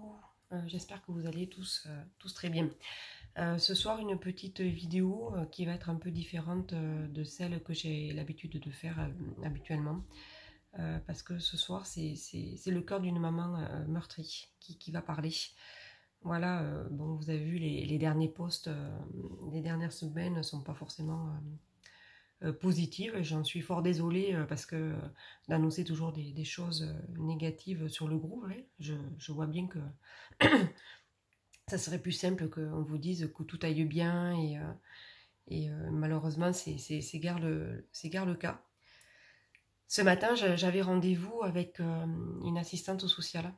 coucou, j'espère que vous allez tous très bien. Ce soir, une petite vidéo qui va être un peu différente de celle que j'ai l'habitude de faire habituellement. Parce que ce soir, c'est le cœur d'une maman meurtrie qui va parler. Voilà, bon, vous avez vu les derniers posts des dernières semaines ne sont pas forcément positives. J'en suis fort désolée parce que d'annoncer toujours des choses négatives sur le groupe, ouais, je vois bien que ça serait plus simple qu'on vous dise que tout aille bien et malheureusement c'est guère le cas. Ce matin j'avais rendez-vous avec une assistante sociale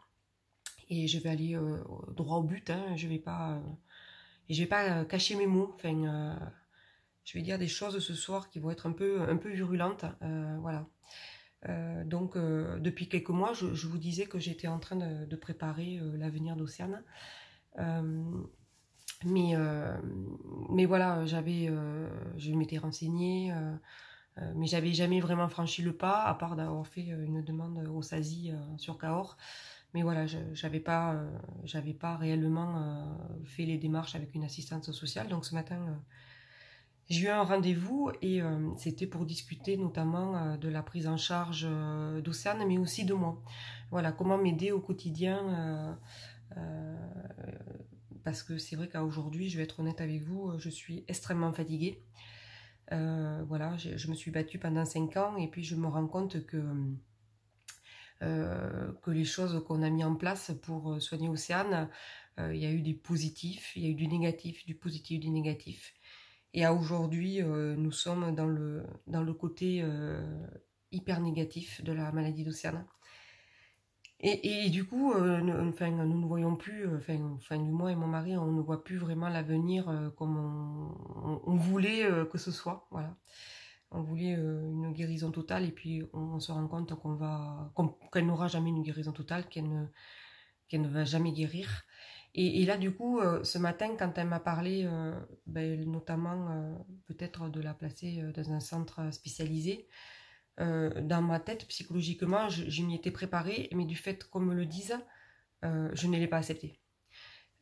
et je vais aller droit au but, hein. Je vais pas cacher mes mots, enfin je vais dire des choses ce soir qui vont être un peu virulentes, voilà. Donc depuis quelques mois je vous disais que j'étais en train de préparer l'avenir d'Océane. Mais voilà, je m'étais renseignée, mais j'avais jamais vraiment franchi le pas, à part d'avoir fait une demande au SASI sur Cahors. Mais voilà, j'avais pas réellement fait les démarches avec une assistante sociale. Donc ce matin, j'ai eu un rendez-vous et c'était pour discuter notamment de la prise en charge d'Océane, mais aussi de moi. Voilà, comment m'aider au quotidien. Parce que c'est vrai qu'aujourd'hui, je vais être honnête avec vous, je suis extrêmement fatiguée. Voilà, je me suis battue pendant 5 ans et puis je me rends compte que les choses qu'on a mis en place pour soigner Océane, il y a eu des positifs, il y a eu du négatif, du positif, du négatif. Et aujourd'hui, nous sommes dans le côté hyper négatif de la maladie d'Océane. Et du coup, nous ne voyons plus, du moins et mon mari, on ne voit plus vraiment l'avenir comme on voulait que ce soit. Voilà. On voulait une guérison totale et puis on se rend compte qu'elle n'aura jamais une guérison totale, qu'elle ne va jamais guérir. Et là, du coup, ce matin, quand elle m'a parlé, notamment peut-être de la placer dans un centre spécialisé, dans ma tête, psychologiquement, je m'y étais préparée, mais du fait qu'on me le dise, je ne l'ai pas accepté.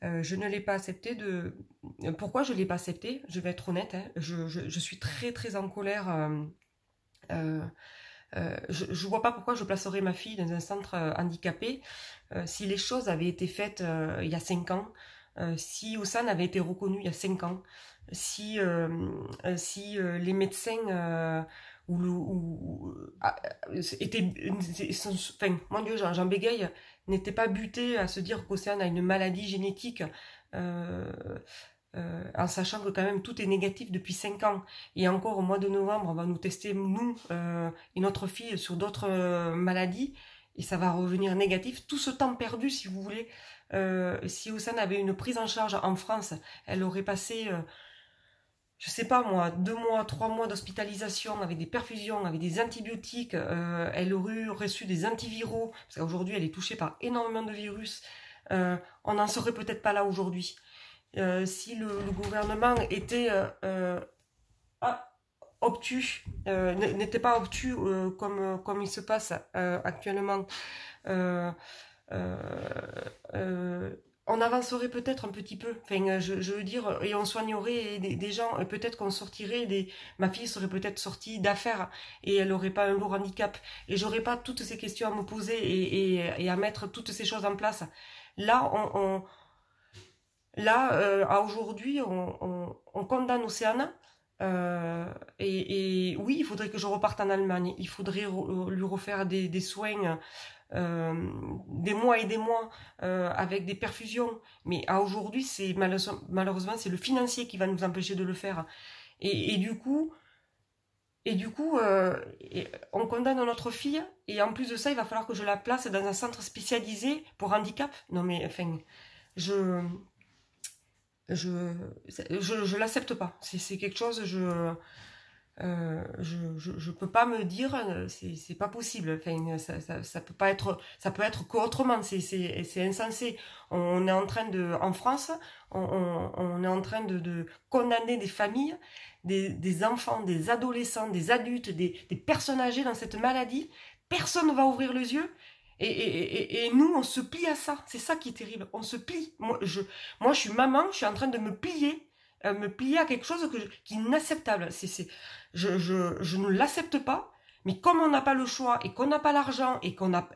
Je ne l'ai pas accepté Pourquoi je ne l'ai pas accepté? Je vais être honnête, hein, je suis très très en colère. Je ne vois pas pourquoi je placerais ma fille dans un centre handicapé si les choses avaient été faites il y a 5 ans, si Océane avait été reconnue il y a 5 ans, si les médecins... mon Dieu, Jean bégaye, n'était pas buté à se dire qu'Océane a une maladie génétique, en sachant que quand même tout est négatif depuis 5 ans. Et encore au mois de novembre, on va nous tester, nous et notre fille, sur d'autres maladies, et ça va revenir négatif. Tout ce temps perdu, si vous voulez, si Océane avait une prise en charge en France, elle aurait passé... je sais pas moi, 2 mois, 3 mois d'hospitalisation avec des perfusions, avec des antibiotiques, elle aurait reçu des antiviraux, parce qu'aujourd'hui elle est touchée par énormément de virus, on n'en serait peut-être pas là aujourd'hui. Si le gouvernement était obtus, n'était pas obtus comme il se passe actuellement, on avancerait peut-être un petit peu, enfin, je veux dire, et on soignerait des gens, peut-être qu'on sortirait ma fille serait peut-être sortie d'affaires et elle n'aurait pas un lourd handicap, et j'aurais pas toutes ces questions à me poser et à mettre toutes ces choses en place. Là, à aujourd'hui, on condamne Océane, et oui, il faudrait que je reparte en Allemagne, il faudrait lui refaire des soins, des mois et des mois, avec des perfusions, mais à aujourd'hui, malheureusement, c'est le financier qui va nous empêcher de le faire. Et du coup, on condamne notre fille, et en plus de ça, il va falloir que je la place dans un centre spécialisé pour handicap. Non mais, enfin, je l'accepte pas. C'est quelque chose, je peux pas me dire, c'est pas possible. Enfin, ça peut pas être, ça peut être qu'autrement. C'est insensé. On est en train en France, on est en train de condamner des familles, des enfants, des adolescents, des adultes, des personnes âgées dans cette maladie. Personne ne va ouvrir les yeux. Et nous, on se plie à ça. C'est ça qui est terrible. On se plie. Moi, je suis maman, je suis en train de me plier à quelque chose qui est inacceptable. Je ne l'accepte pas. Mais comme on n'a pas le choix et qu'on n'a pas l'argent et qu'on a...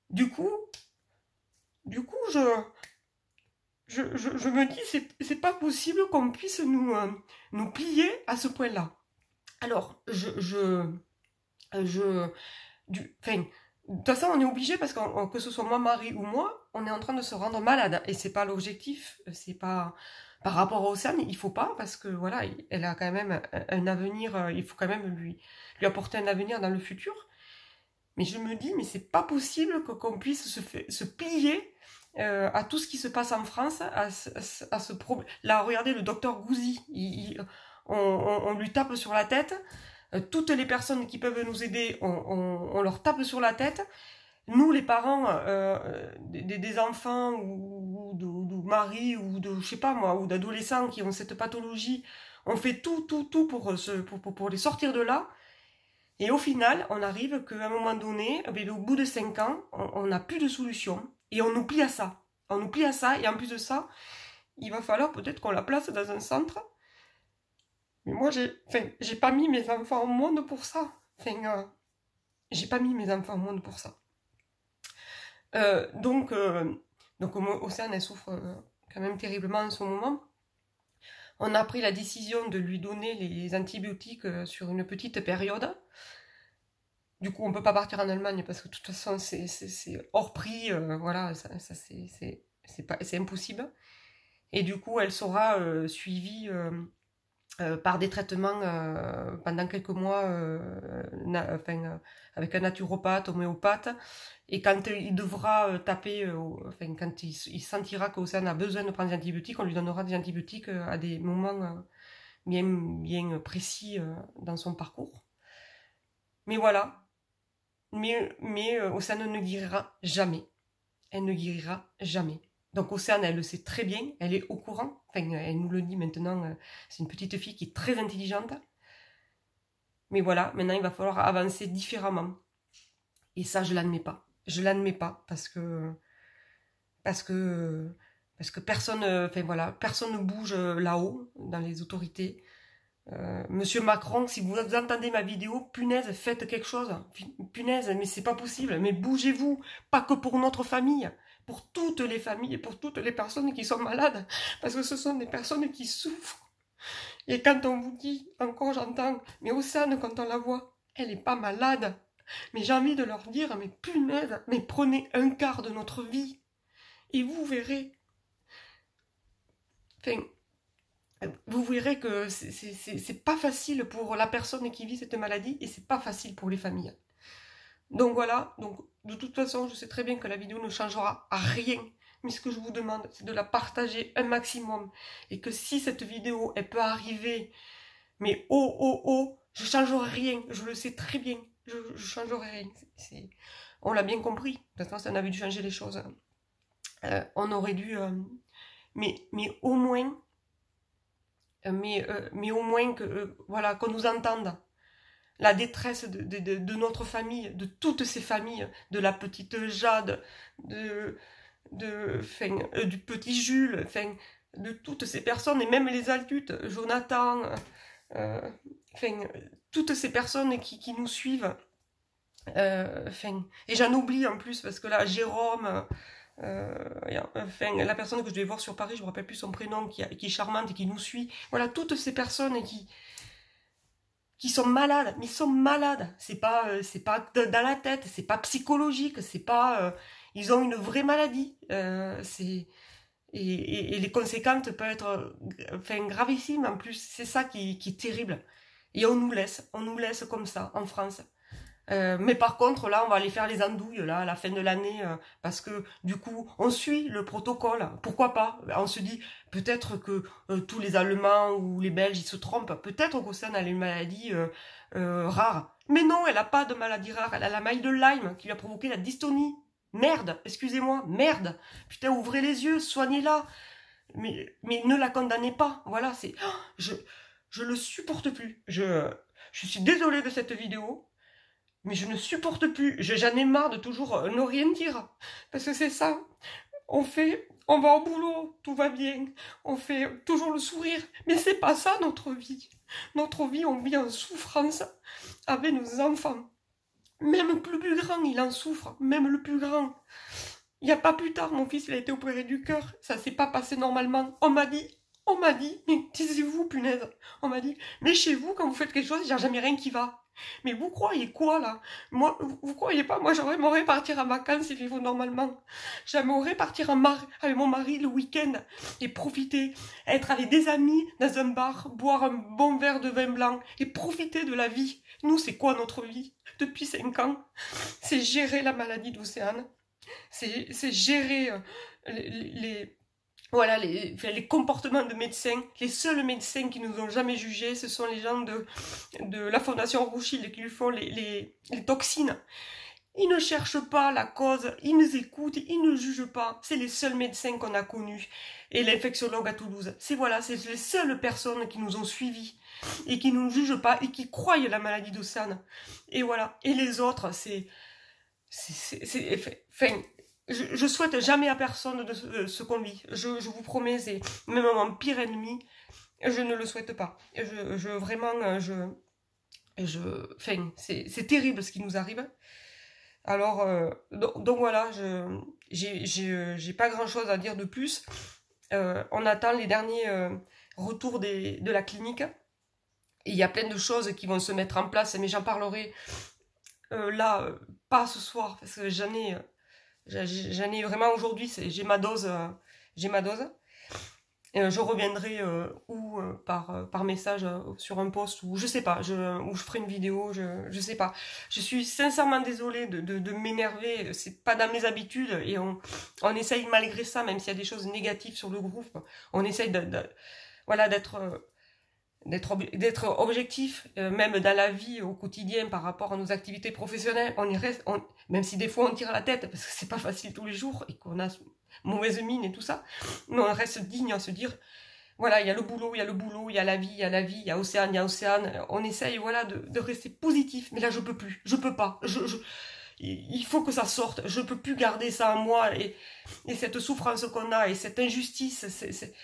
Du coup, je me dis, c'est pas possible qu'on puisse nous plier à ce point-là. Alors, enfin, de toute façon, on est obligé parce que ce soit moi, Marie ou moi, on est en train de se rendre malade. Et c'est pas l'objectif, c'est pas... Par rapport à Océane, il faut pas, parce que voilà, elle a quand même un avenir, il faut quand même lui apporter un avenir dans le futur. Mais je me dis, mais c'est pas possible qu'on puisse se plier à tout ce qui se passe en France, à ce problème. Là, regardez le docteur Gouzy, on lui tape sur la tête. Toutes les personnes qui peuvent nous aider, on leur tape sur la tête. Nous, les parents des enfants ou de mari ou de, je sais pas moi, ou d'adolescents qui ont cette pathologie, on fait tout pour les sortir de là. Et au final, on arrive qu'à un moment donné, au bout de 5 ans, on n'a plus de solution. Et on nous plie à ça. On nous plie à ça, et en plus de ça, il va falloir peut-être qu'on la place dans un centre. Mais moi, j'ai pas mis mes enfants au monde pour ça. J'ai pas mis mes enfants au monde pour ça. Donc Océane, elle souffre quand même terriblement en ce moment. On a pris la décision de lui donner les antibiotiques sur une petite période. Du coup, on peut pas partir en Allemagne parce que de toute façon, c'est hors prix. Voilà, c'est impossible. Et du coup, elle sera suivie par des traitements pendant quelques mois avec un naturopathe, homéopathe. Et quand il devra quand il sentira qu'Océane a besoin de prendre des antibiotiques, on lui donnera des antibiotiques à des moments bien précis dans son parcours. Mais voilà. Mais Océane ne guérira jamais. Elle ne guérira jamais. Donc Océane, elle le sait très bien, elle est au courant. Enfin, elle nous le dit maintenant, c'est une petite fille qui est très intelligente. Mais voilà, maintenant il va falloir avancer différemment. Et ça, je l'admets pas. Je l'admets pas parce que personne, personne ne bouge là-haut dans les autorités. Monsieur Macron, si vous entendez ma vidéo, punaise, faites quelque chose. Punaise, mais c'est pas possible. Mais bougez-vous, pas que pour notre famille, pour toutes les familles et pour toutes les personnes qui sont malades, parce que ce sont des personnes qui souffrent. Et quand on vous dit, encore j'entends, mais Océane, quand on la voit, elle est pas malade. Mais j'ai envie de leur dire, mais punaise, mais prenez un quart de notre vie et vous verrez. Enfin, vous verrez que c'est pas facile pour la personne qui vit cette maladie et c'est pas facile pour les familles. Donc voilà, donc de toute façon, je sais très bien que la vidéo ne changera rien. Mais ce que je vous demande, c'est de la partager un maximum. Et que si cette vidéo, elle peut arriver, mais je changerai rien. Je le sais très bien. Je changerai rien. On l'a bien compris. De toute façon, on avait dû changer les choses. On aurait dû... mais au moins... mais au moins que voilà, qu'on nous entende. La détresse de notre famille, de toutes ces familles, de la petite Jade, du petit Jules, de toutes ces personnes, et même les adultes, Jonathan, toutes ces personnes qui nous suivent. Et j'en oublie en plus, parce que là, Jérôme, la personne que je devais voir sur Paris, je ne me rappelle plus son prénom, qui est charmante et qui nous suit. Voilà, toutes ces personnes qui sont malades, mais ils sont malades. C'est pas dans la tête, c'est pas psychologique, c'est pas... ils ont une vraie maladie. Et les conséquences peuvent être gravissimes en plus. C'est ça qui est terrible. Et on nous laisse comme ça en France. Mais par contre, là, on va aller faire les andouilles là, à la fin de l'année parce que du coup, on suit le protocole. Pourquoi pas? On se dit peut-être que tous les Allemands ou les Belges, ils se trompent. Peut-être qu'Océane a une maladie rare. Mais non, elle n'a pas de maladie rare. Elle a la maladie de Lyme qui lui a provoqué la dystonie. Merde, excusez-moi, merde. Putain, ouvrez les yeux, soignez-la. Mais ne la condamnez pas. Voilà, c'est... Je le supporte plus. Je suis désolée de cette vidéo. Mais je ne supporte plus, j'en ai marre de toujours ne rien dire. Parce que c'est ça, on va au boulot, tout va bien, on fait toujours le sourire. Mais c'est pas ça notre vie. Notre vie, on vit en souffrance avec nos enfants. Même le plus grand, il en souffre, même le plus grand. Il n'y a pas plus tard, mon fils, il a été opéré du cœur, ça s'est pas passé normalement. On m'a dit, mais taisez-vous, punaise. On m'a dit, mais chez vous, quand vous faites quelque chose, il n'y a jamais rien qui va. Mais vous croyez quoi, là? Moi, vous croyez pas? Moi, j'aimerais partir en vacances si vivre normalement. J'aimerais partir avec mon mari le week-end et profiter, être avec des amis dans un bar, boire un bon verre de vin blanc et profiter de la vie. Nous, c'est quoi notre vie? Depuis 5 ans, c'est gérer la maladie d'Océane. C'est gérer voilà, les comportements de médecins. Les seuls médecins qui nous ont jamais jugés, ce sont les gens de la Fondation Rothschild qui lui font les toxines. Ils ne cherchent pas la cause, ils nous écoutent, ils ne jugent pas. C'est les seuls médecins qu'on a connus. Et l'infectiologue à Toulouse. C'est les seules personnes qui nous ont suivis et qui ne nous jugent pas et qui croient la maladie d'Océane. Et voilà. Et les autres, je souhaite jamais à personne de ce qu'on vit. Je vous promets, c'est même mon pire ennemi. Je ne le souhaite pas. C'est terrible ce qui nous arrive. Alors, donc voilà, j'ai pas grand chose à dire de plus. On attend les derniers retours de la clinique. Et il y a plein de choses qui vont se mettre en place, mais j'en parlerai pas ce soir, parce que j'en ai vraiment aujourd'hui, j'ai ma dose. Je reviendrai par message sur un post, ou je sais pas, ou je ferai une vidéo, je sais pas. Je suis sincèrement désolée de m'énerver, c'est pas dans mes habitudes, et on essaye malgré ça, même s'il y a des choses négatives sur le groupe, on essaye voilà, d'être objectif, même dans la vie au quotidien par rapport à nos activités professionnelles. Même si des fois on tire la tête parce que c'est pas facile tous les jours et qu'on a mauvaise mine et tout ça, mais on reste digne à se dire voilà, il y a le boulot, il y a la vie, il y a Océane. On essaye, voilà, de rester positif, mais là je peux plus, je peux pas, il faut que ça sorte, je peux plus garder ça en moi, et cette souffrance qu'on a et cette injustice,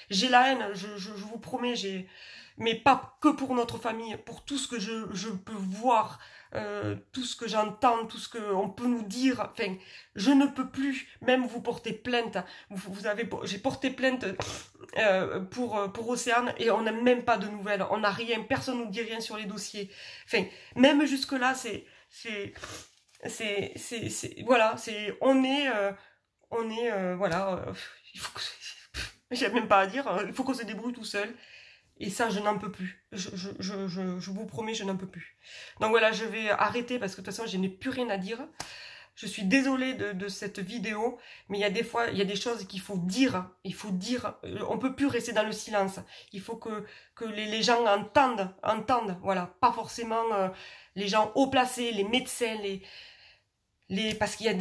j'ai la haine, je vous promets, mais pas que pour notre famille, pour tout ce que je peux voir, tout ce que j'entends, tout ce qu'on peut nous dire. Enfin, je ne peux plus, même vous porter plainte. J'ai porté plainte pour Océane et on n'a même pas de nouvelles. On n'a rien, personne nous dit rien sur les dossiers. Enfin, même jusque-là, voilà, voilà, il faut que, j'aime même pas à dire, il faut qu'on se débrouille tout seul. Et ça, je n'en peux plus. Je vous promets, je n'en peux plus. Donc voilà, je vais arrêter parce que de toute façon, je n'ai plus rien à dire. Je suis désolée de cette vidéo, mais il y a des fois, il y a des choses qu'il faut dire. Il faut dire, on peut plus rester dans le silence. Il faut que les gens entendent, voilà. Pas forcément les gens haut placés, les médecins, parce qu'il y a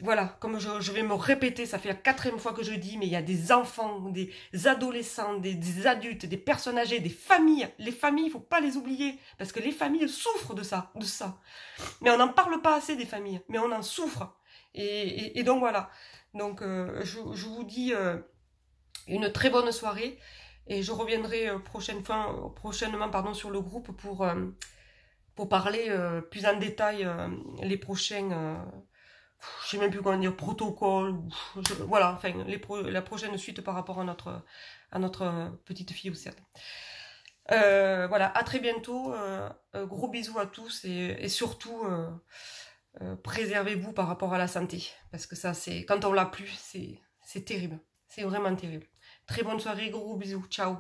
voilà, comme je vais me répéter, ça fait la 4e fois que je dis, mais il y a des enfants, des adolescents, des adultes, des personnes âgées, des familles. Les familles, il faut pas les oublier, parce que les familles souffrent de ça. Mais on n'en parle pas assez des familles, mais on en souffre. Et donc voilà. Donc je vous dis une très bonne soirée, et je reviendrai prochainement sur le groupe pour parler plus en détail les prochains, je sais même plus comment dire, protocoles, voilà, enfin, la prochaine suite par rapport à notre petite fille Océane. Voilà, à très bientôt, gros bisous à tous, et surtout, préservez-vous par rapport à la santé, parce que ça, quand on l'a plus, c'est terrible, c'est vraiment terrible. Très bonne soirée, gros bisous, ciao.